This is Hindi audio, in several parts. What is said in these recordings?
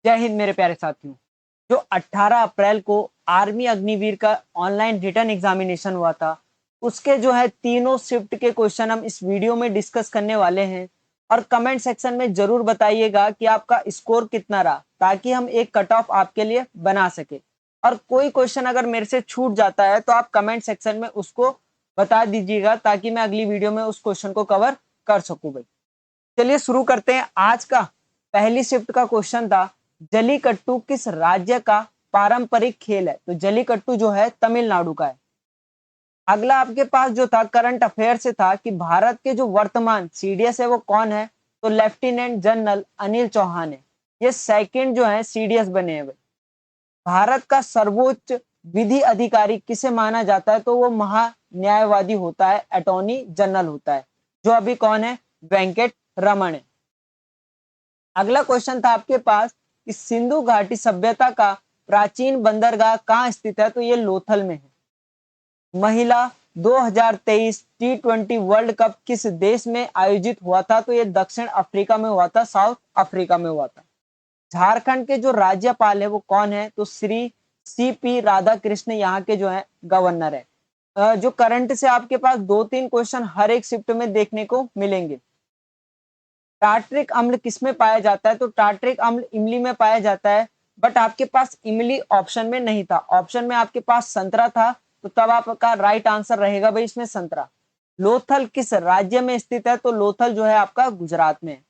जय हिंद मेरे प्यारे साथियों। जो 18 अप्रैल को आर्मी अग्निवीर का ऑनलाइन रिटर्न एग्जामिनेशन हुआ था, उसके जो है तीनों शिफ्ट के क्वेश्चन हम इस वीडियो में डिस्कस करने वाले हैं। और कमेंट सेक्शन में जरूर बताइएगा कि आपका स्कोर कितना रहा, ताकि हम एक कट ऑफ आपके लिए बना सके। और कोई क्वेश्चन अगर मेरे से छूट जाता है तो आप कमेंट सेक्शन में उसको बता दीजिएगा, ताकि मैं अगली वीडियो में उस क्वेश्चन को कवर कर सकूं। भाई चलिए शुरू करते हैं। आज का पहली शिफ्ट का क्वेश्चन था, जलीकट्टू किस राज्य का पारंपरिक खेल है? तो जलीकट्टू जो है तमिलनाडु का है। अगला आपके पास जो था करंट अफेयर से था कि भारत के जो वर्तमान सीडीएस है वो कौन है? तो लेफ्टिनेंट जनरल अनिल चौहान है। ये सेकंड जो है सीडीएस बने हैं। भारत का सर्वोच्च विधि अधिकारी किसे माना जाता है? तो वो महान्यायवादी होता है, अटॉर्नी जनरल होता है, जो अभी कौन है? वेंकट रमन है। अगला क्वेश्चन था आपके पास कि सिंधु घाटी सभ्यता का प्राचीन बंदरगाह कहाँ स्थित है? तो ये लोथल में है। महिला 2023 T20 वर्ल्ड कप किस देश में आयोजित हुआ था? तो ये दक्षिण अफ्रीका में हुआ था, साउथ अफ्रीका में हुआ था। झारखंड के जो राज्यपाल है वो कौन है? तो श्री CP राधाकृष्ण यहाँ के जो है गवर्नर है। जो करंट से आपके पास 2-3 क्वेश्चन हर एक शिफ्ट में देखने को मिलेंगे। टार्ट्रिक अम्ल किसमें पाया जाता है? तो टार्ट्रिक अम्ल इमली में पाया जाता है, बट आपके पास इमली ऑप्शन में नहीं था। ऑप्शन में आपके पास संतरा था, तो तब आपका राइट आंसर रहेगा भाई इसमें संतरा। लोथल किस राज्य में स्थित है? तो लोथल जो है आपका गुजरात में है।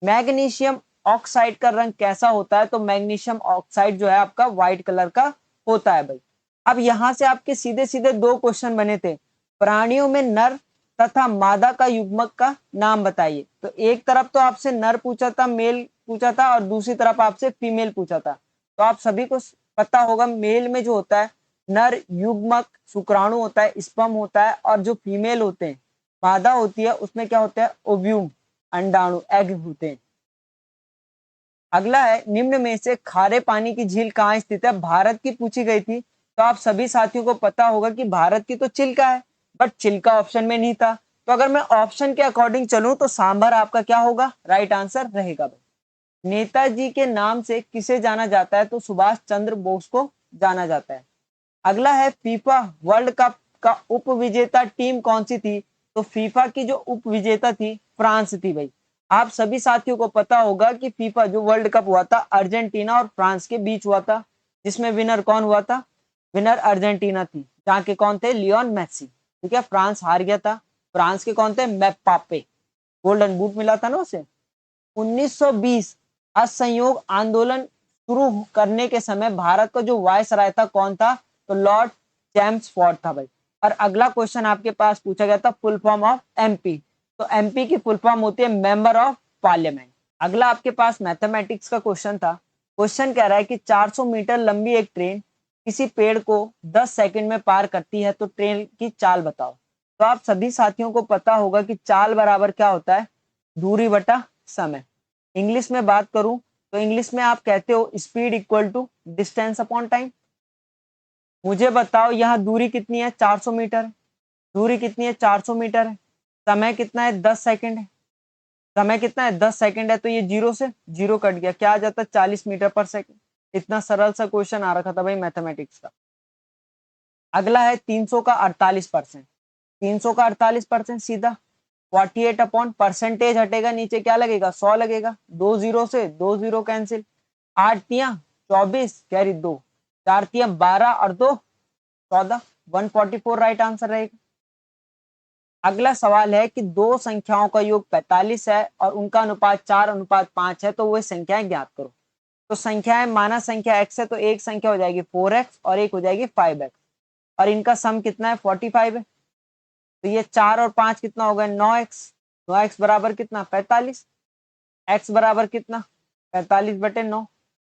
मैग्नीशियम ऑक्साइड का रंग कैसा होता है? तो मैग्नीशियम ऑक्साइड जो है आपका व्हाइट कलर का होता है भाई। अब यहां से आपके सीधे सीधे दो क्वेश्चन बने थे। प्राणियों में नर तथा मादा का युग्मक का नाम बताइए। तो एक तरफ तो आपसे नर पूछा था, मेल पूछा था, और दूसरी तरफ आपसे फीमेल पूछा था। तो आप सभी को पता होगा, मेल में जो होता है नर युग्मक शुक्राणु होता है, स्पर्म होता है, और जो फीमेल होते हैं मादा होती है उसमें क्या होता है? ओव्यूम, अंडाणु, एग होते हैं। अगला है, निम्न में से खारे पानी की झील कहाँ स्थित है? भारत की पूछी गई थी, तो आप सभी साथियों को पता होगा कि भारत की तो चिल्का है, बट चिल्का ऑप्शन में नहीं था। तो अगर मैं ऑप्शन के अकॉर्डिंग चलूं तो सांभर आपका क्या होगा? राइट आंसर रहेगा भाई। नेताजी के नाम से किसे जाना जाता है? तो सुभाष चंद्र बोस को जाना जाता है। अगला है, फीफा वर्ल्ड कप का उप विजेता टीम कौन सी थी? तो फीफा की जो उप विजेता थी फ्रांस थी भाई। आप सभी साथियों को पता होगा कि फीफा जो वर्ल्ड कप हुआ था अर्जेंटीना और फ्रांस के बीच हुआ था, जिसमें विनर कौन हुआ था? विनर अर्जेंटीना थी, जहाँ के कौन थे? Lionel Messi. ठीक है, फ्रांस हार गया था। फ्रांस के कौन थे? मैपापे। गोल्डन बूट मिला था ना उसे। 1920 असहयोग आंदोलन शुरू करने के समय भारत का जो वायसराय था कौन था? तो लॉर्ड चैम्सफोर्ड था भाई। और अगला क्वेश्चन आपके पास पूछा गया था, फुल फॉर्म ऑफ एमपी। तो एमपी की फुल फॉर्म होती है मेंबर ऑफ पार्लियामेंट। अगला आपके पास मैथमेटिक्स का क्वेश्चन था। क्वेश्चन कह रहा है कि 400 मीटर लंबी एक ट्रेन किसी पेड़ को 10 सेकंड में पार करती है, तो ट्रेन की चाल बताओ। तो आप सभी साथियों को पता होगा कि चाल बराबर क्या होता है? दूरी बटा समय। इंग्लिश में बात करूं तो इंग्लिश में आप कहते हो speed equal to distance upon time. मुझे बताओ यहाँ दूरी कितनी है? 400 मीटर। दूरी कितनी है? 400 मीटर है। समय कितना है? 10 सेकंड है। समय कितना है? 10 सेकंड है, तो ये जीरो से जीरो कट गया, क्या आ जाता है? 40 मीटर पर सेकंड। इतना सरल सा क्वेश्चन आ रखा था भाई मैथमेटिक्स का। अगला है 300 का 48%। 300 का 48% सीधा 48 अपॉन परसेंटेज हटेगा, नीचे क्या लगेगा? 100 लगेगा। 2 जीरो से 2 जीरो कैंसिल। 8 तिया 24 कैरी 2, 4 तिया 12 और 2 14, 144 राइट आंसर रहेगा। अगला सवाल है कि दो संख्याओं का योग 45 है और उनका अनुपात 4:5 है, तो वो संख्याएं ज्ञात करो। तो संख्याएं, माना संख्या x है, तो एक संख्या हो जाएगी 4x और एक हो जाएगी 5x, और इनका सम कितना है? 45 है। तो ये 4 और 5 कितना होगा? 9x। 9x बराबर कितना? 45। x बराबर कितना? 45/9।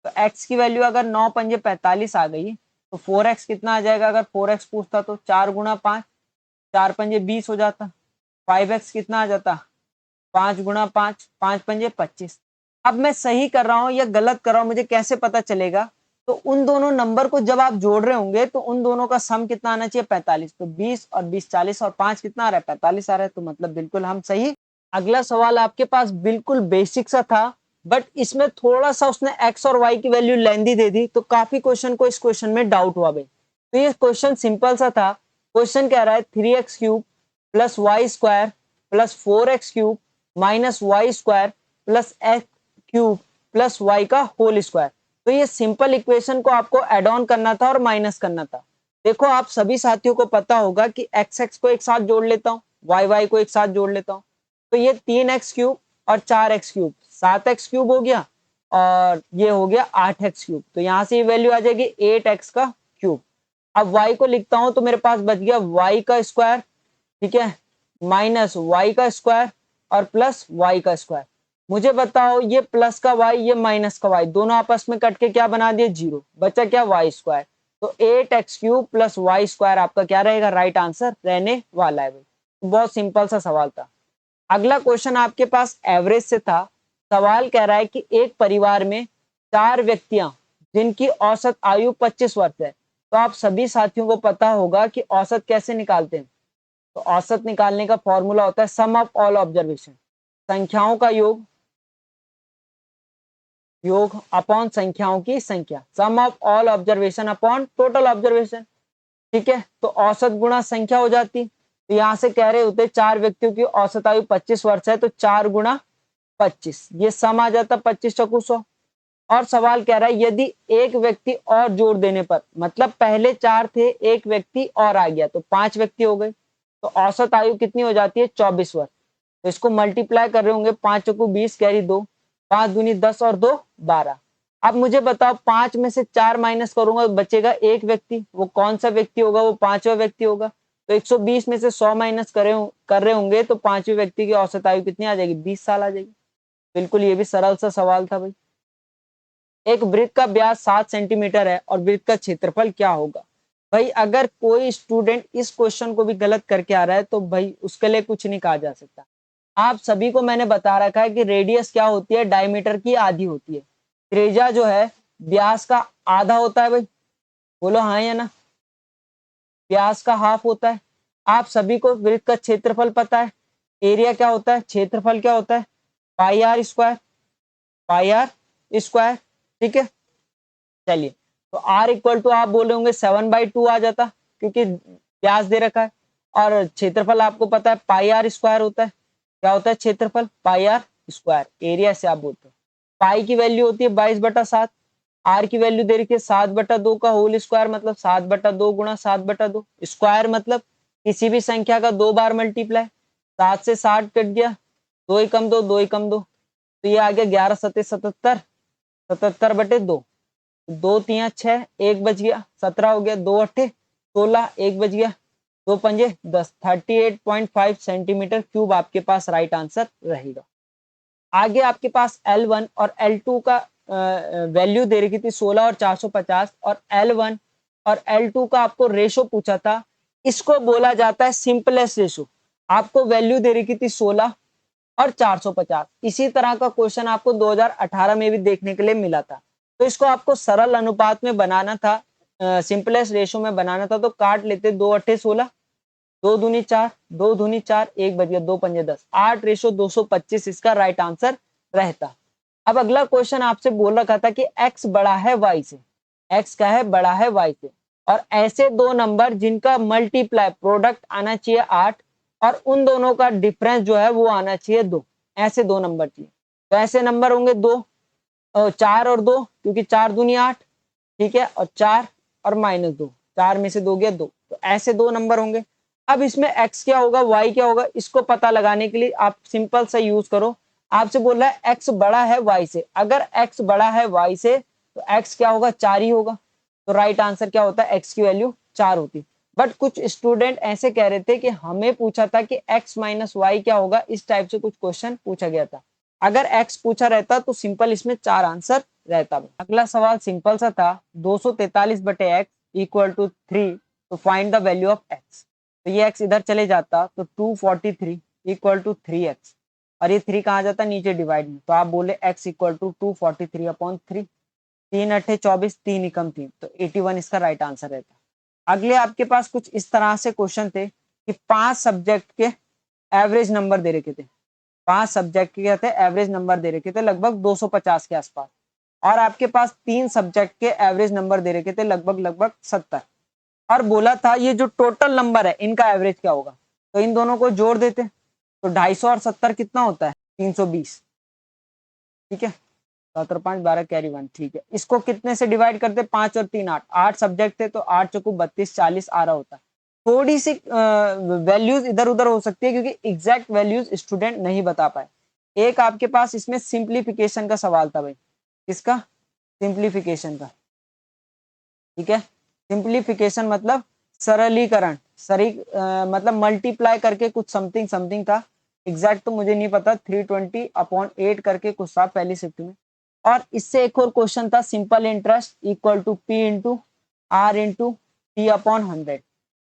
तो x की वैल्यू अगर 9 पंजे 45 आ गई, तो 4x कितना आ जाएगा? अगर 4x पूछता तो 4 गुणा 5, 4 पंजे 20 हो जाता। 5x कितना आ जाता? 5 गुणा 5, 5 पंजे 25। अब मैं सही कर रहा हूं या गलत कर रहा हूं, मुझे कैसे पता चलेगा? तो उन दोनों नंबर को जब आप जोड़ रहे होंगे तो उन दोनों का सम कितना आना चाहिए? 45। तो 20 और 20 40, और 5 कितना आ रहा है? 45 आ रहा है। तो मतलब बिल्कुल हम सही। अगला सवाल आपके पास बिल्कुल बेसिक सा था, बट इसमें थोड़ा सा उसने x और y की वैल्यू लेंदी दे दी, तो काफी क्वेश्चन को इस क्वेश्चन में डाउट हुआ भाई। तो ये क्वेश्चन सिंपल सा था। क्वेश्चन कह रहा है 3x cube plus y square plus 4x cube minus y square plus x cube plus y का होल स्क्वायर। तो ये सिंपल इक्वेशन को आपको एड ऑन करना था और माइनस करना था। देखो आप सभी साथियों को पता होगा कि एक्स एक्स को एक साथ जोड़ लेता हूँ, वाई वाई को एक साथ जोड़ लेता हूँ, तो ये 3x क्यूब और 4x क्यूब 7x क्यूब हो गया, और ये हो गया 8x क्यूब। तो यहाँ से ये वैल्यू आ जाएगी 8x का क्यूब। अब y को लिखता हूं तो मेरे पास बच गया y का स्क्वायर, ठीक है, माइनस y का स्क्वायर और प्लस y का स्क्वायर। मुझे बताओ ये प्लस का y ये माइनस का y दोनों आपस में कट के क्या बना दिए, जीरो, बचा क्या, y स्क्वायर। तो 8x cube plus y square आपका क्या रहेगा, राइट आंसर रहने वाला है भाई। बहुत सिंपल सा सवाल था। अगला क्वेश्चन आपके पास एवरेज से था। सवाल कह रहा है कि एक परिवार में 4 व्यक्तियां जिनकी औसत आयु 25 वर्ष है। तो आप सभी साथियों को पता होगा कि औसत कैसे निकालते हैं। तो औसत निकालने का फॉर्मूला होता है सम ऑफ ऑल ऑब्जर्वेशन, संख्याओं का योग, योग अपॉन संख्याओं की संख्या, sum of all observation upon total observation, ठीक है। तो औसत गुणा संख्या हो जाती। तो यहां से कह रहे होते 4 व्यक्तियों की औसत आयु 25 वर्ष है, तो 4 गुणा 25, ये सम आ जाता 25 चौकू 100। और सवाल कह रहा है यदि एक व्यक्ति और जोड़ देने पर, मतलब पहले 4 थे, एक व्यक्ति और आ गया तो 5 व्यक्ति हो गए, तो औसत आयु कितनी हो जाती है, 24 वर्ष। तो इसको मल्टीप्लाई कर रहे होंगे, 5 चौकू 20 कैरी 2, 5 दूनी 10 और 2 12। अब मुझे बताओ 5 में से 4 माइनस करूंगा बचेगा एक व्यक्ति, वो कौन सा व्यक्ति होगा, वो 5वां व्यक्ति होगा। तो 120 में से 100 माइनस कर रहे होंगे तो 5वें व्यक्ति की औसत आयु कितनी आ जाएगी, 20 साल आ जाएगी। बिल्कुल ये भी सरल सा सवाल था भाई। एक वृत्त का व्यास 7 सेंटीमीटर है और वृत्त का क्षेत्रफल क्या होगा। भाई अगर कोई स्टूडेंट इस क्वेश्चन को भी गलत करके आ रहा है तो भाई उसके लिए कुछ नहीं कहा जा सकता। आप सभी को मैंने बता रखा है कि रेडियस क्या होती है, डायमीटर की आधी होती है। त्रिज्या जो है व्यास का आधा होता है भाई, बोलो हाँ या ना, व्यास का हाफ होता है। आप सभी को वृत्त का क्षेत्रफल पता है, एरिया क्या होता है, क्षेत्रफल क्या होता है, pi r square, pi r square, ठीक है। चलिए तो r इक्वल टू आप बोले होंगे 7/2 आ जाता, क्योंकि व्यास दे रखा है, और क्षेत्रफल आपको पता है पाई आर स्क्वायर होता है। क्या होता है क्षेत्रफल, पाई आर स्क्वायर, एरिया से आप बोलते हो। पाई की वैल्यू होती है 22/7, आर की वैल्यू दे रखी है 7/2 का होल स्क्वायर, मतलब 7/2 गुणा 7/2, स्क्वायर मतलब किसी भी संख्या का 2 बार मल्टीप्लाई। 7 से 60 कट गया, 2 एकम 2, 2 एकम 2, तो ये आ गया 11 सत्ते 77, 77/2, 2 3 6, 1 बच गया, 17 हो गया, 2 अट्ठे 16, 1 बच गया, 2 पंजे 10, 38.5 सेंटीमीटर क्यूब आपके पास राइट आंसर रहेगा। आगे आपके पास L1 और L2 का वैल्यू दे रखी थी 16 और 450, और L1 और L2 का आपको रेशो पूछा था। इसको बोला जाता है सिंपलेस्ट रेशो। आपको वैल्यू दे रखी थी 16 और 450। इसी तरह का क्वेश्चन आपको 2018 में भी देखने के लिए मिला था। तो इसको आपको सरल अनुपात में बनाना था, सिंपलेस्ट रेशो में बनाना था, तो काट लेते, 2 अट्ठे 16, 2 दूनी 4, 2 दूनी 4, 1 बच गया, 2 पंजे 10, 8:225 इसका राइट आंसर रहता। अब अगला क्वेश्चन आपसे बोल रखा था कि x बड़ा है y से, x क्या है, बड़ा है y से, और ऐसे दो नंबर जिनका मल्टीप्लाई प्रोडक्ट आना चाहिए 8 और उन दोनों का डिफरेंस जो है वो आना चाहिए 2, ऐसे दो नंबर चाहिए। तो ऐसे नंबर होंगे 2, 4 और 2, क्योंकि 4 दूनी 8, ठीक है, और 4 और -2, 4 में से 2 गया 2, तो ऐसे दो नंबर होंगे। अब इसमें x क्या होगा, y क्या होगा, इसको पता लगाने के लिए आप सिंपल सा यूज करो। आपसे बोल रहा है x बड़ा है y से, अगर x बड़ा है y से तो x क्या होगा, 4 ही होगा। तो राइट आंसर क्या होता है, x की वैल्यू 4 होती। बट कुछ स्टूडेंट ऐसे कह रहे थे कि हमें पूछा था कि x माइनस वाई क्या होगा, इस टाइप से कुछ क्वेश्चन पूछा गया था। अगर x पूछा रहता तो सिंपल इसमें 4 आंसर रहता। अगला सवाल सिंपल सा था, 243/x इक्वल टू 3, तो find the value of x। तो ये x इधर चले जाता तो 243 इक्वल टू 3x, और ये 3 कहाँ जाता, नीचे डिवाइड में, तो आप बोले x इक्वल टू 243/3, 3 अट्ठे 24, 3 एकम 3, तो 81 इसका राइट आंसर रहता। अगले आपके पास कुछ इस तरह से क्वेश्चन थे कि 5 सब्जेक्ट के एवरेज नंबर दे रखे थे, 5 सब्जेक्ट के थे एवरेज नंबर दे रखे थे लगभग 250 के आसपास, और आपके पास 3 सब्जेक्ट के एवरेज नंबर दे रखे थे लगभग 70, और बोला था ये जो टोटल नंबर है इनका एवरेज क्या होगा, तो इन दोनों को जोड़ देते तो 250 और 70 कितना होता है 320। ठीक है, 17 5 12 कैरी 1। ठीक है, इसको कितने से डिवाइड करते, 5 और 3 8, 8 सब्जेक्ट थे तो 8 चौको 32 40 आ रहा होता है। थोड़ी सी वैल्यूज इधर उधर हो सकती है क्योंकि एग्जैक्ट वैल्यूज स्टूडेंट नहीं बता पाए। एक आपके पास इसमें सिंप्लीफिकेशन का सवाल था भाई, किसका, सिंप्लीफिकेशन का। ठीक है, सिंप्लीफिकेशन मतलब सरलीकरण, मतलब मल्टीप्लाई करके कुछ समथिंग समथिंग था, एग्जैक्ट तो मुझे नहीं पता, 320/8 करके कुछ था पहली शिफ्ट में। और इससे एक और क्वेश्चन था, simple interest equal to P into R into T upon 100।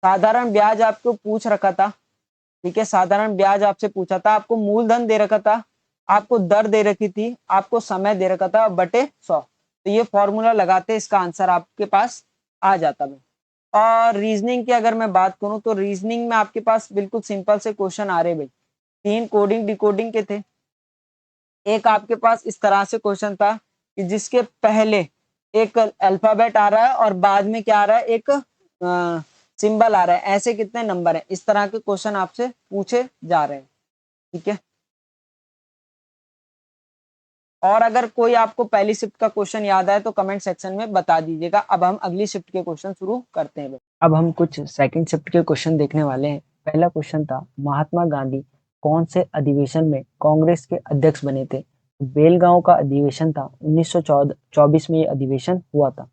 साधारण ब्याज आपको पूछ रखा था। ठीक है, साधारण ब्याज आपसे पूछा था, आपको मूलधन दे रखा था, आपको दर दे रखी थी, आपको समय दे रखा था बटे 100। तो ये फॉर्मूला लगाते इसका आंसर आपके पास आ जाता है। और रीजनिंग की अगर मैं बात करूं तो रीजनिंग में आपके पास बिल्कुल सिंपल से क्वेश्चन आ रहे भाई, 3 कोडिंग डिकोडिंग के थे। एक आपके पास इस तरह से क्वेश्चन था कि जिसके पहले एक अल्फाबेट आ रहा है और बाद में क्या आ रहा है, एक सिंबल आ रहा है, ऐसे कितने नंबर है, इस तरह के क्वेश्चन आपसे पूछे जा रहे हैं। ठीक है, और अगर कोई आपको पहली शिफ्ट का क्वेश्चन याद आए तो कमेंट सेक्शन में बता दीजिएगा। अब हम अगली शिफ्ट के क्वेश्चन शुरू करते हैं। अब हम कुछ सेकंड शिफ्ट के क्वेश्चन देखने वाले हैं। पहला क्वेश्चन था, महात्मा गांधी कौन से अधिवेशन में कांग्रेस के अध्यक्ष बने थे। बेलगांव का अधिवेशन था, 1924 में ये अधिवेशन हुआ था।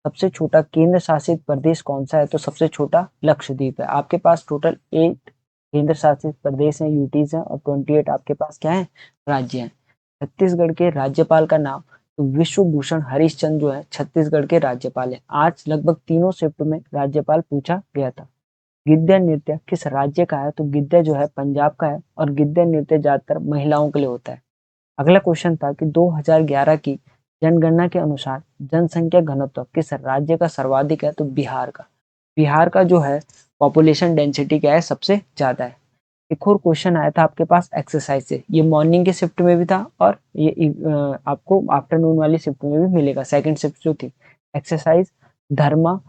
सबसे छोटा केंद्र शासित प्रदेश कौन सा है, तो सबसे छोटा लक्षद्वीप है। आपके पास टोटल 8 केंद्र शासित प्रदेश हैं, यूटीज हैं, और 28 आपके पास क्या है, राज्य हैं। छत्तीसगढ़ के राज्यपाल का नाम, तो विश्वभूषण हरिश्चंद्र जो है छत्तीसगढ़ के राज्यपाल है। आज लगभग तीनों शिफ्ट में राज्यपाल पूछा गया था। गिद्दा नृत्य किस राज्य का है, तो गिद्दा जो है पंजाब का है, और गिद्दा नृत्य ज्यादातर महिलाओं के लिए होता है। अगला क्वेश्चन था कि 2011 की जनगणना के अनुसार जनसंख्या घनत्व किस राज्य का सर्वाधिक है, तो बिहार का। बिहार का जो है पॉपुलेशन डेंसिटी क्या है, सबसे ज्यादा है। एक और क्वेश्चन आया था आपके पास एक्सरसाइज से, ये मॉर्निंग के शिफ्ट में भी था और ये आपको आफ्टरनून वाली शिफ्ट में भी मिलेगा, सेकंड शिफ्ट जो थी। एक्सरसाइज, धर्मा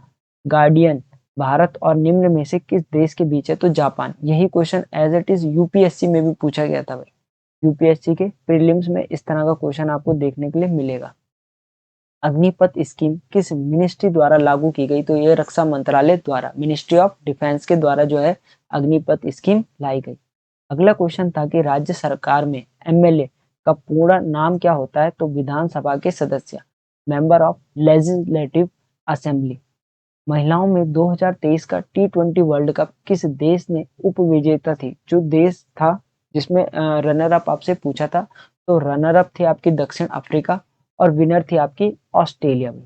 गार्डियन भारत और निम्न में से किस देश के बीच है, तो जापान। यही question as it is UPSC में भी पूछा गया था भाई, यूपीएससी के प्रीलिम्स में इस तरह का क्वेश्चन आपको देखने के लिए मिलेगा। अग्निपथ स्कीम किस मिनिस्ट्री द्वारा लागू की गई, तो ये रक्षा मंत्रालय द्वारा, मिनिस्ट्री ऑफ डिफेंस के द्वारा जो है अग्निपथ स्कीम लाई गई। अगला क्वेश्चन था कि राज्य सरकार में एमएलए का पूरा नाम क्या होता है, तो विधानसभा के सदस्य, मेंबर ऑफ लेजिस्लेटिव असेंबली। महिलाओं में 2023 का T20 वर्ल्ड कप किस देश ने उपविजेता थी, जो देश था जिसमें रनर अप आपसे पूछा था, तो रनर अप थी आपकी दक्षिण अफ्रीका और विनर थी आपकी ऑस्ट्रेलिया में।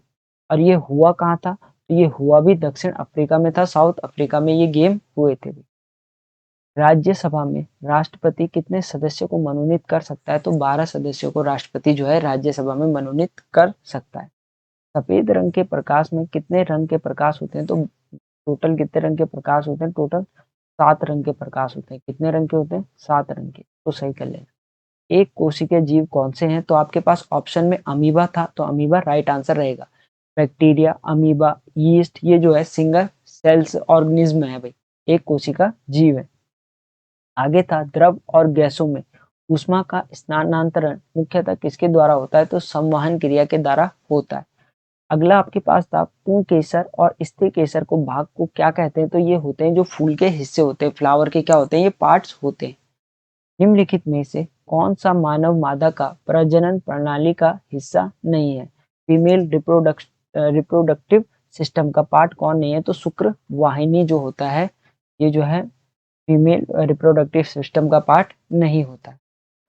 और ये हुआ कहाँ था, तो ये हुआ भी दक्षिण अफ्रीका में था, साउथ अफ्रीका में ये गेम हुए थे। राज्यसभा में राष्ट्रपति कितने सदस्यों को मनोनीत कर सकता है, तो 12 सदस्यों को राष्ट्रपति जो है राज्यसभा में मनोनीत कर सकता है। सफेद रंग के प्रकाश में कितने रंग के प्रकाश होते हैं, तो टोटल कितने रंग के प्रकाश होते हैं, टोटल 7 रंग के प्रकाश होते हैं। कितने रंग के होते हैं, 7 रंग के, तो सही कर लेना। एक कोशिकीय जीव कौन से हैं, तो आपके पास ऑप्शन में अमीबा था, तो अमीबा राइट आंसर रहेगा। बैक्टीरिया, अमीबा, यीस्ट, ये जो है सिंगल सेल्स ऑर्गेनिज्म है भाई, एक कोशिका जीव है। आगे था द्रव और गैसों में ऊष्मा का स्थानांतरण मुख्यतः किसके द्वारा होता है, तो संवहन क्रिया के द्वारा होता है। अगला आपके पास था पूर्ण केसर और स्थिर केसर को भाग को क्या कहते हैं, तो ये होते हैं जो फूल के हिस्से होते हैं, फ्लावर के क्या होते हैं, ये पार्ट्स होते हैं। निम्नलिखित में से कौन सा मानव मादा का प्रजनन प्रणाली का हिस्सा नहीं है, फीमेल रिप्रोडक्टिव सिस्टम का पार्ट कौन नहीं है, तो शुक्र वाहिनी जो होता है, ये जो है फीमेल रिप्रोडक्टिव सिस्टम का पार्ट नहीं होता है।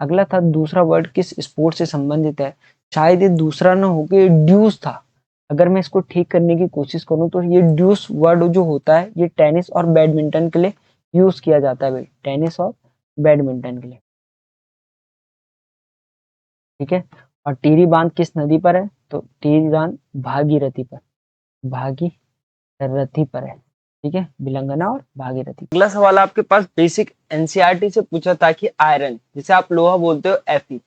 अगला था दूसरा वर्ड किस स्पोर्ट से संबंधित है, शायद ये दूसरा ना हो के ड्यूस था। अगर मैं इसको ठीक करने की कोशिश करूं तो ये ड्यूस वर्ड जो होता है ये टेनिस और बैडमिंटन के लिए यूज किया जाता है भाई, टेनिस और बैडमिंटन के लिए। ठीक है, और टिहरी बांध किस नदी पर है, तो टिहरी बांध भागीरथी पर, भागीरथी पर है। ठीक है, बिलंगना और भागीरथी। अगला सवाल आपके पास बेसिक एनसीईआरटी से पूछा था कि आयरन, जिसे आप लोहा बोलते हो, Fe,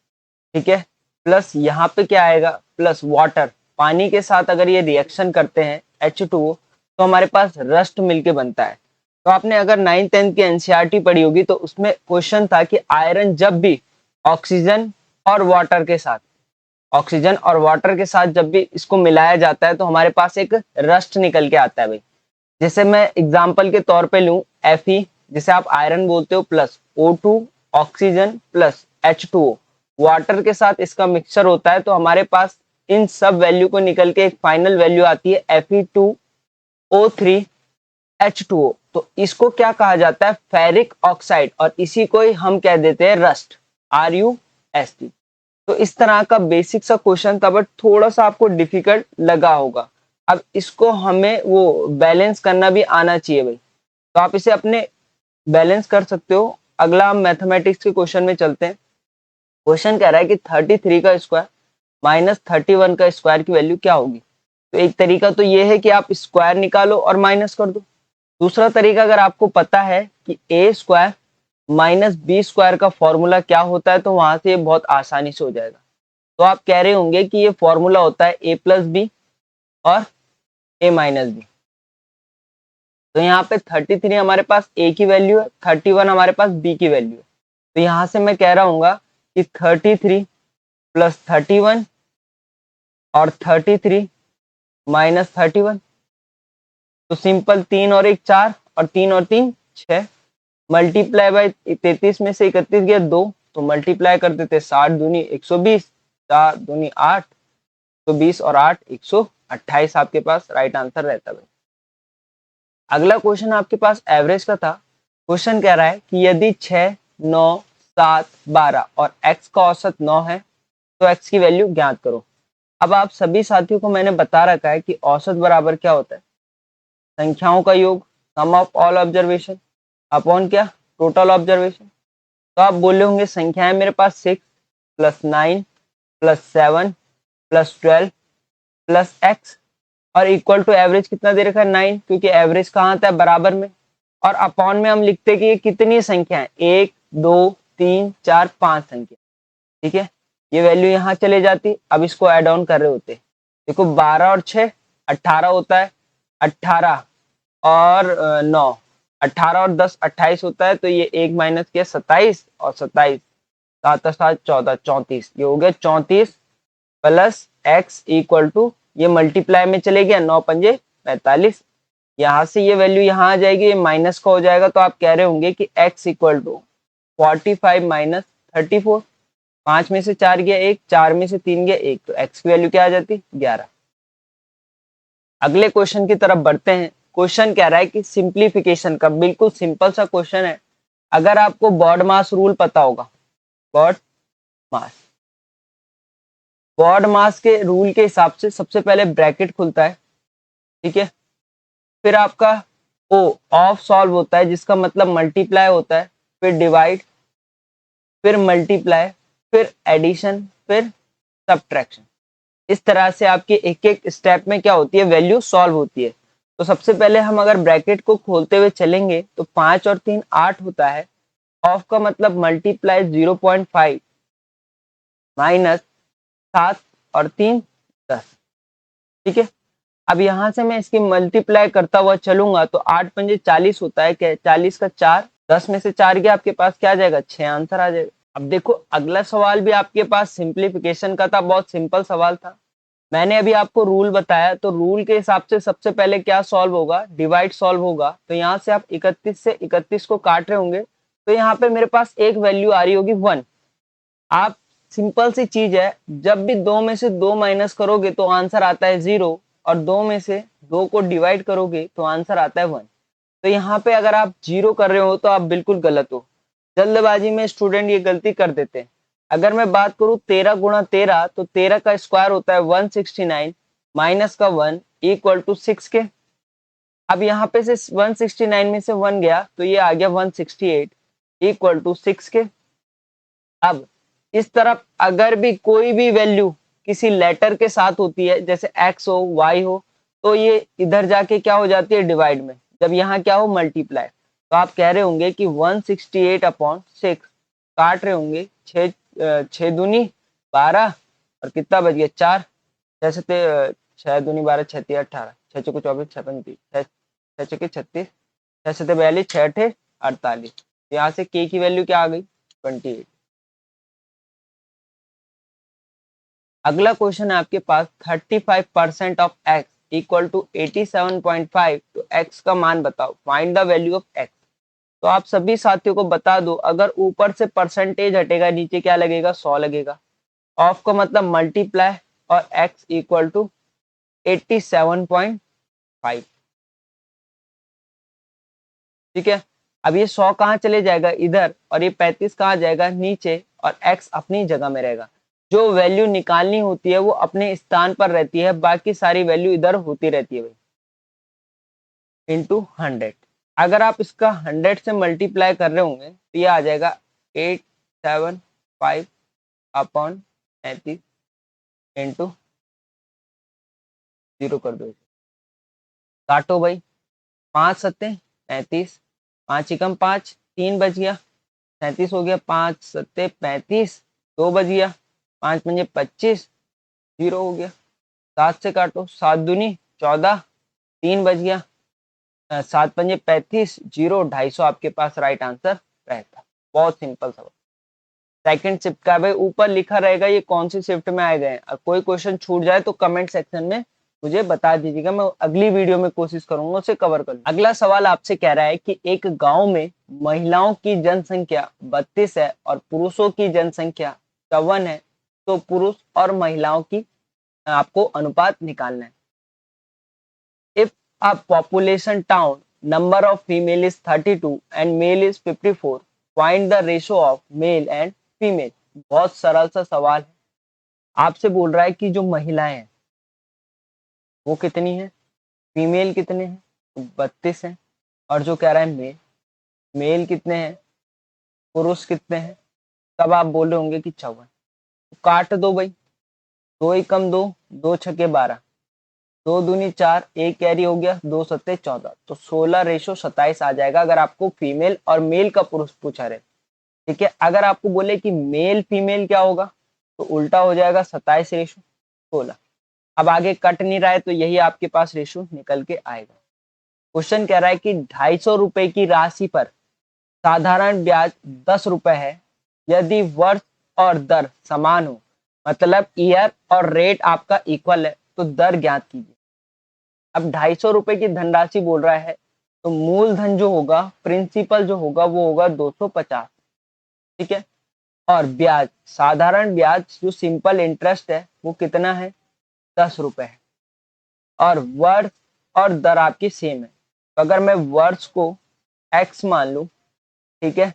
ठीक है, प्लस यहाँ पे क्या आएगा, प्लस वाटर, पानी के साथ अगर ये रिएक्शन करते हैं H2O तो हमारे पास रस्ट मिलके बनता है। तो आपने अगर 9th-10th की एनसीईआरटी पढ़ी होगी तो उसमें क्वेश्चन था कि आयरन जब भी ऑक्सीजन और वाटर के साथ, ऑक्सीजन और वाटर के साथ जब भी इसको मिलाया जाता है तो हमारे पास एक रस्ट निकल के आता है भाई। जैसे मैं एग्जांपल के तौर पे लूं, Fe, जिसे आप आयरन बोलते हो, plus O2 oxygen plus H2O water के साथ इसका मिक्सचर होता है तो हमारे पास इन सब वैल्यू को निकल के एक फाइनल वैल्यू आती है Fe2O3H2O। तो इसको क्या कहा जाता है, फेरिक ऑक्साइड, और इसी को ही हम कह देते हैं रस्ट, RUST। तो इस तरह का बेसिक सा क्वेश्चन था, बट थोड़ा सा आपको डिफिकल्ट लगा होगा। अब इसको हमें वो बैलेंस करना भी आना चाहिए भाई, तो आप इसे अपने बैलेंस कर सकते हो। अगला हम मैथमेटिक्स के क्वेश्चन में चलते हैं। क्वेश्चन कह रहा है कि 33 का स्क्वायर माइनस 31 का स्क्वायर की वैल्यू क्या होगी। तो एक तरीका तो ये है कि आप स्क्वायर निकालो और माइनस कर दो। दूसरा तरीका, अगर आपको पता है कि ए स्क्वायर माइनस बी स्क्वायर का फॉर्मूला क्या होता है तो वहां से ये बहुत आसानी से हो जाएगा। तो आप कह रहे होंगे कि ये फॉर्मूला होता है ए प्लस बी और ए माइनस बी। तो यहाँ पे 33 हमारे पास ए की वैल्यू है, 31 हमारे पास बी की वैल्यू है। तो यहाँ से मैं कह रहा हूँ कि 33 प्लस 31 और 33 माइनस 31। तो सिंपल, 3 और 1 4 और 3 और 3 6, मल्टीप्लाई बाय 33 में से 31 गया 2, तो मल्टीप्लाई कर देते 60 दूनी 120, 4 दूनी 8, तो 20 और 8 128 आपके पास राइट आंसर रहता है। अगला क्वेश्चन आपके पास एवरेज का था। क्वेश्चन कह रहा है कि यदि 6 9 7 12 और x का औसत 9 है तो x की वैल्यू ज्ञात करो। अब आप सभी साथियों को मैंने बता रखा है कि औसत बराबर क्या होता है, संख्याओं का योग, सम ऑफ ऑल ऑब्जर्वेशन अपॉन क्या, टोटल ऑब्जर्वेशन। तो आप बोले होंगे संख्याएं मेरे पास 6 plus 9 plus 7 plus 12 plus x, और इक्वल टू एवरेज कितना दे रखा है 9, क्योंकि एवरेज कहाँ आता है, बराबर में। और अपॉन में हम लिखते कि ये कितनी संख्या है, 1 2 3 4 5 संख्या, ठीक है। ये वैल्यू यहाँ चले जाती, अब इसको ऐड ऑन कर रहे होते। देखो 12 और 6 18 होता है, 18 और 9 18 और 10 28 होता है, तो ये एक माइनस किया 27, और 27 7 7 14 34, ये हो गया 34 प्लस x इक्वल टू, ये मल्टीप्लाई में चले गया 9 पंजे 45, यहाँ से ये वैल्यू यहाँ आ जाएगी, ये माइनस का हो जाएगा। तो आप कह रहे होंगे कि x इक्वल टू 45 माइनस 34, 5 में से 4 गया 1, 4 में से 3 गया 1, तो x की वैल्यू क्या आ जाती, 11। अगले क्वेश्चन की तरफ बढ़ते हैं। क्वेश्चन कह रहा है कि सिंप्लीफिकेशन का, बिल्कुल सिंपल सा क्वेश्चन है। अगर आपको बॉड मास रूल पता होगा, बॉड मास, बॉड मास के रूल के हिसाब से सबसे पहले ब्रैकेट खुलता है, ठीक है, फिर आपका ओ ऑफ सॉल्व होता है, जिसका मतलब मल्टीप्लाई होता है, फिर डिवाइड, फिर मल्टीप्लाई, फिर एडिशन, फिर सब्ट्रैक्शन। इस तरह से आपकी एक एक स्टेप में क्या होती है, वैल्यू सॉल्व होती है। तो सबसे पहले हम अगर ब्रैकेट को खोलते हुए चलेंगे तो 5 और 3 8 होता है, ऑफ का मतलब मल्टीप्लाई 0.5 माइनस 7 और 3 10, ठीक है। अब यहाँ से मैं इसकी मल्टीप्लाई करता हुआ चलूंगा तो 8 पंजे 40 होता है, क्या 40 का 4, 10 में से 4 गया, आपके पास क्या आ जाएगा, 6 आंसर आ जाएगा। अब देखो अगला सवाल भी आपके पास सिंप्लीफिकेशन का था, बहुत सिंपल सवाल था। मैंने अभी आपको रूल बताया, तो रूल के हिसाब से सबसे पहले क्या सॉल्व होगा, डिवाइड सॉल्व होगा। तो यहाँ से आप 31 से 31 को काट रहे होंगे, तो यहाँ पे मेरे पास एक वैल्यू आ रही होगी 1। आप, सिंपल सी चीज है, जब भी 2 में से 2 माइनस करोगे तो आंसर आता है 0, और 2 में से 2 को डिवाइड करोगे तो आंसर आता है 1। तो यहाँ पे अगर आप 0 कर रहे हो तो आप बिल्कुल गलत हो। जल्दबाजी में स्टूडेंट ये गलती कर देते हैं। अगर मैं बात करूं 13 गुणा 13, तो 13 का स्क्वायर होता है 169 माइनस का 1 इक्वल टू 6 के। अब यहाँ पे से 169 में से 1 गया तो ये आ गया 168 इक्वल टू 6 के। अब इस तरफ अगर भी कोई भी वैल्यू किसी लेटर के साथ होती है, जैसे x हो y हो, तो ये इधर जाके क्या हो जाती है, डिवाइड में। जब यहाँ क्या हो मल्टीप्लाई, तो आप कह रहे होंगे कि 168/6 काट रहे होंगे, 6 दूनी 12 और कितना बच गया 4, 6 दूनी 12, 6 तिया 18, 6 चौके 24, 6 पंजे 30, 6 चौके 36, 6 सते 42, 6 अठे 48। यहाँ से के की वैल्यू क्या आ गई 28। अगला क्वेश्चन है आपके पास 35% ऑफ x इक्वल टू 87.5, तो x का मान बताओ, find the value of x। तो आप सभी साथियों को बता दो, अगर ऊपर से परसेंटेज हटेगा नीचे क्या लगेगा 100 लगेगा। ऑफ का मतलब मल्टीप्लाई और x इक्वल टू 87.5, ठीक है। अब ये 100 कहाँ चले जाएगा इधर, और ये 35 कहाँ जाएगा नीचे, और x अपनी जगह में रहेगा। जो वैल्यू निकालनी होती है वो अपने स्थान पर रहती है, बाकी सारी वैल्यू इधर होती रहती है भाई, इंटू 100। अगर आप इसका 100 से मल्टीप्लाई कर रहे होंगे तो ये आ जाएगा 875/35 इंटू 0 कर दो, काटो भाई, 5 सत्ते 35, 5 एकम 5, 3 बच गया, 37 हो गया, 5 सत्ते 35, 2 बच गया, 5 पंजे 25, 0 हो गया। 7 से काटो, 7 दूनी 14, 3 बच गया, 7 पंजे 35, 0, 250 आपके पास राइट आंसर रहता। बहुत सिंपल सवाल। सेकंड शिफ्ट का भाई ऊपर लिखा रहेगा ये कौन सी शिफ्ट में आए गए। कोई क्वेश्चन छूट जाए तो कमेंट सेक्शन में मुझे बता दीजिएगा, मैं अगली वीडियो में कोशिश करूंगा उसे कवर कर लूं। अगला सवाल आपसे कह रहा है कि एक गांव में महिलाओं की जनसंख्या 32 है और पुरुषों की जनसंख्या 54 है, तो पुरुष और महिलाओं की आपको अनुपात निकालना है। If a population town number of female is 32 and male is 54, find the ratio of male and female. बहुत सरल सा सवाल है। आपसे बोल रहा है कि जो महिलाएं हैं वो कितनी है, फीमेल कितने हैं, तो 32 है, और जो कह रहा है मेल, मेल कितने हैं, पुरुष कितने हैं। तब आप बोल रहे होंगे कि 54, तो काट दो भाई, 2 एकम 2, 2 छके 12, 2 दूनी 4, एक कैरी हो गया, 2 सत्ते 14, तो 16:27 आ जाएगा अगर आपको फीमेल और मेल का पुरुष पूछा रहे। ठीक है, अगर आपको बोले कि मेल फीमेल क्या होगा तो उल्टा हो जाएगा 27:16। अब आगे कट नहीं रहा है तो यही आपके पास रेशो निकल के आएगा। क्वेश्चन कह रहा है कि 250 रुपए की राशि पर साधारण ब्याज 10 रुपए है, यदि वर्ष और दर समान हो, मतलब ईयर और रेट आपका इक्वल है, तो दर ज्ञात कीजिए। अब 250 रुपए की धनराशि बोल रहा है, तो मूलधन जो होगा, प्रिंसिपल जो होगा वो होगा 250, ठीक है। और ब्याज, साधारण ब्याज जो सिंपल इंटरेस्ट है वो कितना है 10 रुपए है, और वर्ष और दर आपकी सेम है। तो अगर मैं वर्ष को x मान लूं, ठीक है,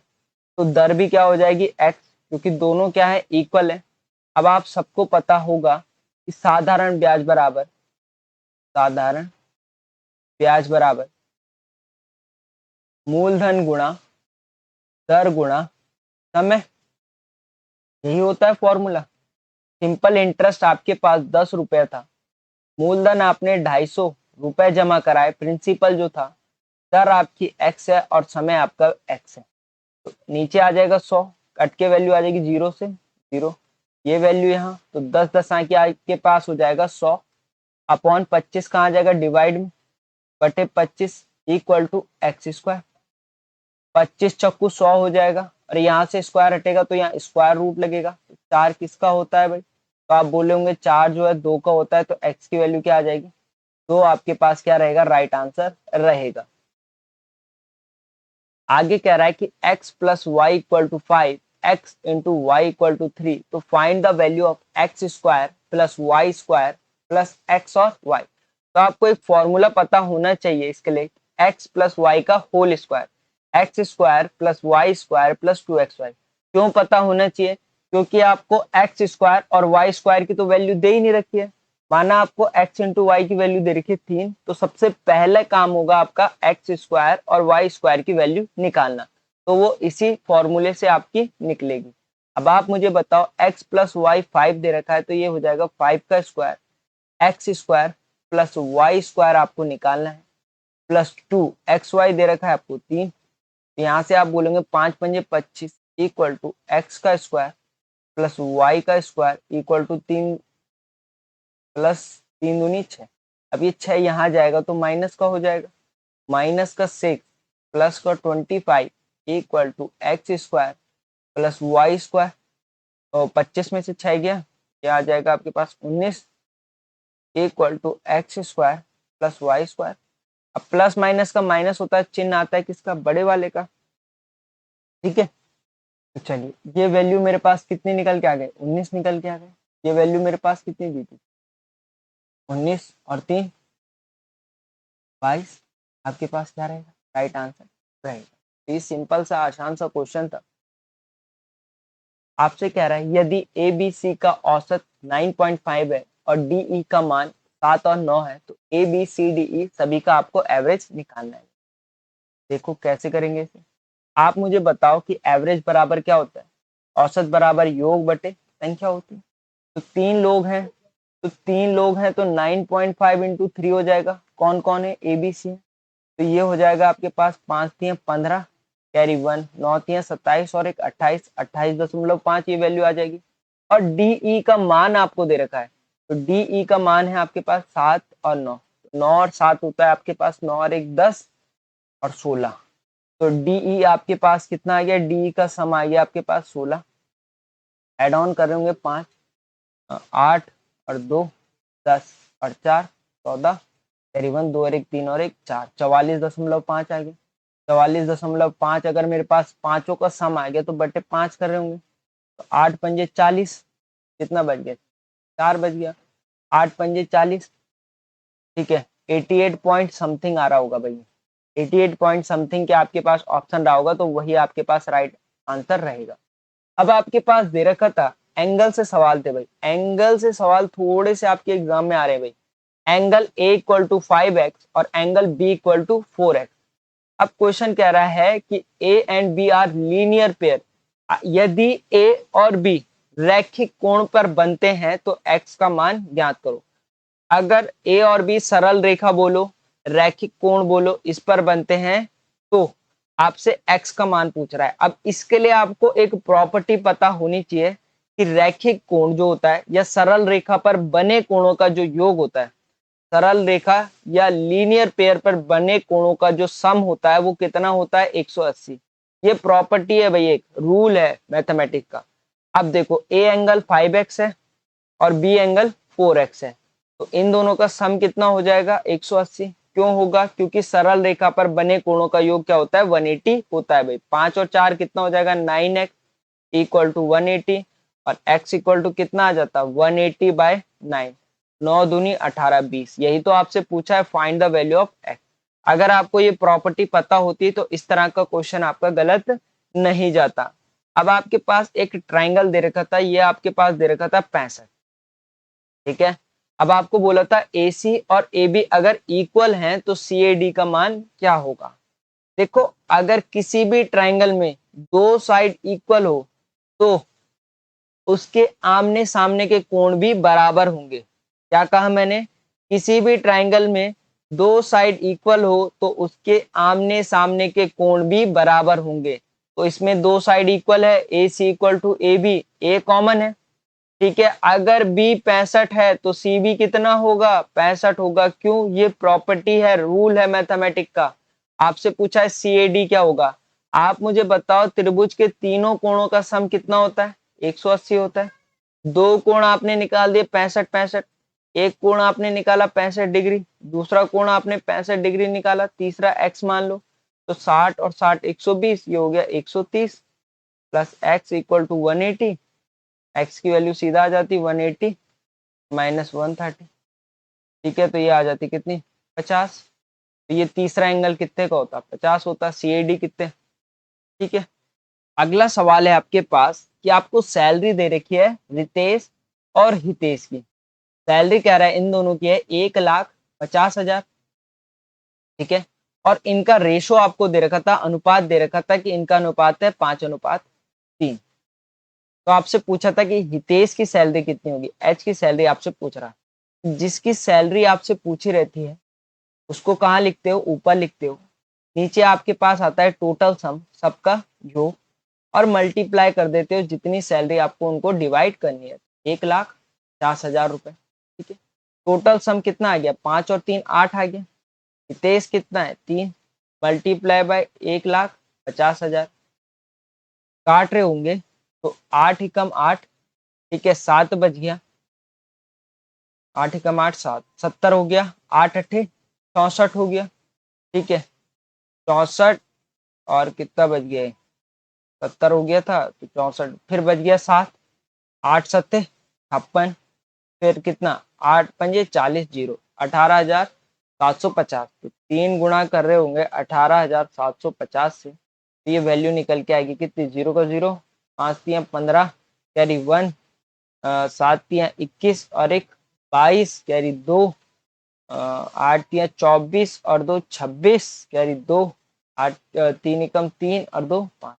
तो दर भी क्या हो जाएगी x, क्योंकि दोनों क्या है इक्वल है। अब आप सबको पता होगा कि साधारण ब्याज बराबर, साधारण ब्याज बराबर मूलधन गुणा दर गुणा समय, यही होता है फॉर्मूला। सिंपल इंटरेस्ट आपके पास 10 रुपया था, मूलधन आपने 250 रुपए जमा कराए, प्रिंसिपल जो था, दर आपकी x है और समय आपका x है। तो नीचे आ जाएगा 100, कट के वैल्यू आ जाएगी 0 से 0, ये वैल्यू यहाँ, तो 10 10 आके आपके पास हो जाएगा 100 अपॉन 25 कहाँ जाएगा डिवाइड में, बटे 25 इक्वल टू एक्स स्क्वायर। 25 चक्कू 100 हो जाएगा, और यहाँ से स्क्वायर हटेगा तो यहाँ स्क्वायर रूट लगेगा। तो 4 किसका होता है भाई, तो आप बोले होंगे 4 जो है 2 का होता है, तो x की वैल्यू क्या आ जाएगी, तो आपके पास क्या रहेगा राइट आंसर रहेगा। आगे कह रहा है कि x plus y equal to 5, x into y equal to 3, तो find the value of x square plus y square plus x और वाई। तो आपको एक फॉर्मूला पता होना चाहिए इसके लिए, x प्लस वाई का whole square, x square plus y square plus 2xy। क्यों पता होना चाहिए, क्योंकि आपको एक्स स्क्वायर और वाई स्क्वायर की तो वैल्यू दे ही नहीं रखी है। माना आपको x इंटू वाई की वैल्यू दे रखी है 3, तो सबसे पहले काम होगा आपका एक्स स्क्वायर और वाई स्क्वायर की वैल्यू निकालना, तो वो इसी फॉर्मूले से आपकी निकलेगी। अब आप मुझे बताओ x प्लस वाई 5 दे रखा है, तो ये हो जाएगा 5 का square, x square plus y square आपको निकालना है। प्लस 2 XY दे रखा है आपको 3, तो यहाँ से आप बोलेंगे 5 पंजे 25 इक्वल टू एक्स का स्क्वायर प्लस वाई का स्क्वायर इक्वल टू 3 प्लस 3 दूनी 6। अब ये 6 यहाँ जाएगा तो माइनस का हो जाएगा, माइनस का 6 प्लस का 25 equal to x square plus y square. तो 25 में से 6 गया, ये आ जाएगा आपके पास 19 equal to x square plus y square. अब प्लस माइनस का माइनस होता है, चिन्ह आता है किसका, बड़े वाले का। ठीक है, तो चलिए ये वैल्यू मेरे पास कितनी निकल के आ गए, 19 निकल के आ गए। ये वैल्यू मेरे पास कितनी दी थी, 19 और 3 22। आपके पास क्या रहेगा, राइट आंसर रहेगा। ये सिंपल सा आसान सा क्वेश्चन था। आपसे कह रहा है यदि ए बी सी का औसत 9.5 है और डी ई का मान 7 और 9 है, तो A B C D E सभी का आपको एवरेज निकालना है। देखो कैसे करेंगे इसे। आप मुझे बताओ कि एवरेज बराबर क्या होता है, औसत बराबर योग बटे संख्या होती है। तो 3 लोग हैं तो 9.5 इंटू 3 हो जाएगा। कौन कौन है, ए बी सी है, तो ये हो जाएगा आपके पास 5 3 15 कैरी 1 9 3 27 और एक 28 28.5 ये वैल्यू आ जाएगी। और डी ई का मान आपको दे रखा है, तो डी ई का मान है आपके पास 7 और 9, 9 और 7 होता है आपके पास 9 और एक 10 और 16। तो डी आपके पास कितना आ गया, डी का सम आ गया आपके पास 16। एड ऑन कर रहे होंगे 5 8 और 2 10 और 4 14 कैरी 1 2 और एक 3 और एक 4 44.5 आ गया। 44.5 अगर मेरे पास पांचों का सम आ गया तो बटे 5 कर रहे होंगे, तो 8 पंजे 40, कितना बच गया, 4 बच गया। 8 पंजे 40, ठीक है 88 पॉइंट समथिंग आ रहा होगा भैया, 88 पॉइंट समथिंग के आपके पास ऑप्शन रहा होगा, तो वही आपके पास राइट आंसर रहेगा। अब आपके पास दे रखा था एंगल से सवाल थे भाई, एंगल से सवाल थोड़े से आपके एग्जाम में आ रहे हैं भाई। Angle A equal to 5x और angle B equal to 4x। अब क्वेश्चन कह रहा है कि A and B are linear pair, यदि ए और बी रैखिक कोण पर बनते हैं तो x का मान ज्ञात करो। अगर ए और बी सरल रेखा बोलो, रैखिक कोण बोलो, इस पर बनते हैं तो आपसे x का मान पूछ रहा है। अब इसके लिए आपको एक प्रॉपर्टी पता होनी चाहिए कि रैखिक कोण जो होता है या सरल रेखा पर बने कोणों का जो योग होता है, सरल रेखा या लीनियर पेयर पर बने कोणों का जो सम होता है वो कितना होता है, 180। ये प्रॉपर्टी है भाई, एक रूल है मैथमेटिक्स का। अब देखो ए एंगल 5x है और बी एंगल 4x है, तो इन दोनों का सम कितना हो जाएगा, 180। क्यों होगा, क्योंकि सरल रेखा पर बने कोणों का योग क्या होता है, 180 होता है भाई। 5 और 4 कितना हो जाएगा, 9x इक्वल टू 180 और x इक्वल टू कितना आ जाता है, 180/9। 9 दूनी 18 20। यही तो आपसे पूछा है, find the value of x। अगर आपको ये प्रॉपर्टी पता होती तो इस तरह का क्वेश्चन आपका गलत नहीं जाता। अब आपके पास एक ट्राइंगल दे रखा था, ये आपके पास दे रखा था 65, ठीक है। अब आपको बोला था ए सी और ए बी अगर इक्वल हैं तो सी ए डी का मान क्या होगा। देखो अगर किसी भी ट्राइंगल में दो साइड इक्वल हो तो उसके आमने सामने के कोण भी बराबर होंगे। क्या कहा मैंने, किसी भी ट्राइंगल में दो साइड इक्वल हो तो उसके आमने सामने के कोण भी बराबर होंगे। तो इसमें दो साइड इक्वल है, A C equal to A B, A common है, ठीक है। अगर बी 65 है तो सी बी कितना होगा, 65 होगा। क्यों, ये प्रॉपर्टी है, रूल है मैथमेटिक का। आपसे पूछा है सी ए डी क्या होगा। आप मुझे बताओ त्रिभुज के तीनों कोणों का सम कितना होता है, 180 होता है। दो कोण आपने निकाल दिए 65 65, एक कोण आपने निकाला 65 डिग्री, दूसरा कोण आपने 65 डिग्री निकाला, तीसरा एक्स मान लो, तो 60 और 60 120, ये हो गया 130 plus x equal to 180। X की वैल्यू सीधा आ जाती 180 माइनस 130, ठीक है। तो ये आ जाती कितनी, 50। तो ये तीसरा एंगल कितने का होता, 50 होता। सी ए डी कितने, ठीक है। अगला सवाल है आपके पास कि आपको सैलरी दे रखी है रितेश और हितेश की। सैलरी कह रहा है इन दोनों की है 1,50,000, ठीक है। और इनका रेशो आपको दे रखा था, अनुपात दे रखा था कि इनका अनुपात है 5:3। तो आपसे पूछा था कि हितेश की सैलरी कितनी होगी, एच की सैलरी आपसे पूछ रहा है। जिसकी सैलरी आपसे पूछी रहती है उसको कहाँ लिखते हो, ऊपर लिखते हो। नीचे आपके पास आता है टोटल सम, सबका योग, और मल्टीप्लाई कर देते हो जितनी सैलरी आपको उनको डिवाइड करनी है, 1,50,000 रुपए। ठीक है, टोटल सम कितना आ गया, 5 और 3 8 आ गया। हितेश कितना है, 3, मल्टीप्लाई बाय 1,50,000। काट रहे होंगे तो 8 एकम 8, ठीक है, 7 बच गया, 8 एकम 8 7, 70 हो गया, 8 अट्ठे 64 हो गया। ठीक है, 64 और कितना बच गया, 70 हो गया था तो 64, फिर बच गया 7, 8 सत्ते 56, फिर कितना, 8 पंजे 40, जीरो 18,750। तो 3 गुणा कर रहे होंगे 18,750 से, तो ये वैल्यू निकल के आएगी कितनी, 0 का 0, 5 तिया 15, कैरी 1, 7 तिया 21 और एक 22, कैरी 2, 8 तिया 24 और 2 26, कैरी 2, 8 3 एकम 3 और 2 5,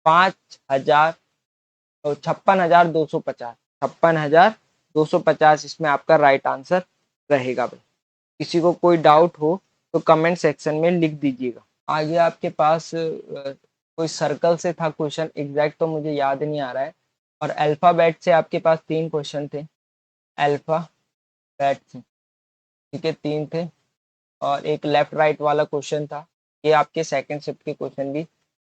5,000, 56,250, 56,250 इसमें आपका राइट आंसर रहेगा भाई। किसी को कोई डाउट हो तो कमेंट सेक्शन में लिख दीजिएगा। आगे आपके पास कोई सर्कल से था क्वेश्चन, एग्जैक्ट तो मुझे याद नहीं आ रहा है, और अल्फाबेट से आपके पास 3 क्वेश्चन थे, अल्फाबेट से, ठीक है, 3 थे, और एक लेफ्ट राइट वाला क्वेश्चन था। ये आपके सेकंड शिफ्ट के क्वेश्चन भी